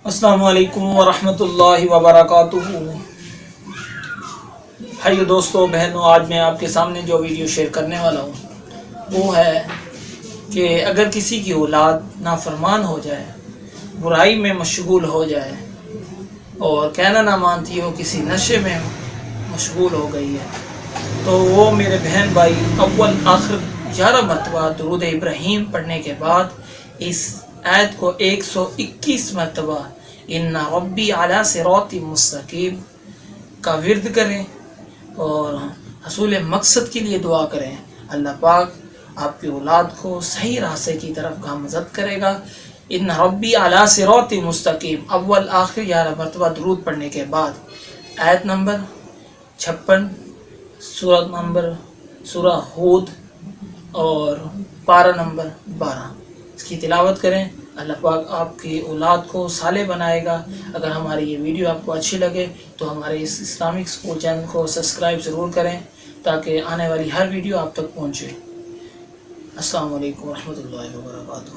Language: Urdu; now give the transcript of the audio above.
السلام علیکم ورحمۃ اللہ وبرکاتہ۔ بھائیو، دوستو، بہنوں، آج میں آپ کے سامنے جو ویڈیو شیئر کرنے والا ہوں وہ ہے کہ اگر کسی کی اولاد نافرمان ہو جائے، برائی میں مشغول ہو جائے اور کہنا نہ مانتی ہو، کسی نشے میں مشغول ہو گئی ہے، تو وہ میرے بہن بھائی اول آخر 11 مرتبہ درود ابراہیم پڑھنے کے بعد اس آیت کو 121 مرتبہ ان ربی علی صراط مستقیم کا ورد کریں اور حصول مقصد کے لیے دعا کریں۔ اللہ پاک آپ کی اولاد کو صحیح راستے کی طرف گامزد کرے گا۔ ان ربی علی صراط مستقیم اول آخر 11 مرتبہ درود پڑھنے کے بعد آیت نمبر 56، سورہ ہود اور پارہ نمبر 12 اس کی تلاوت کریں۔ اللہ پاک آپ کی اولاد کو صالح بنائے گا۔ اگر ہماری یہ ویڈیو آپ کو اچھی لگے تو ہمارے اس اسلامک سکول چینل کو سبسکرائب ضرور کریں تاکہ آنے والی ہر ویڈیو آپ تک پہنچے۔ السلام علیکم ورحمۃ اللہ وبرکاتہ۔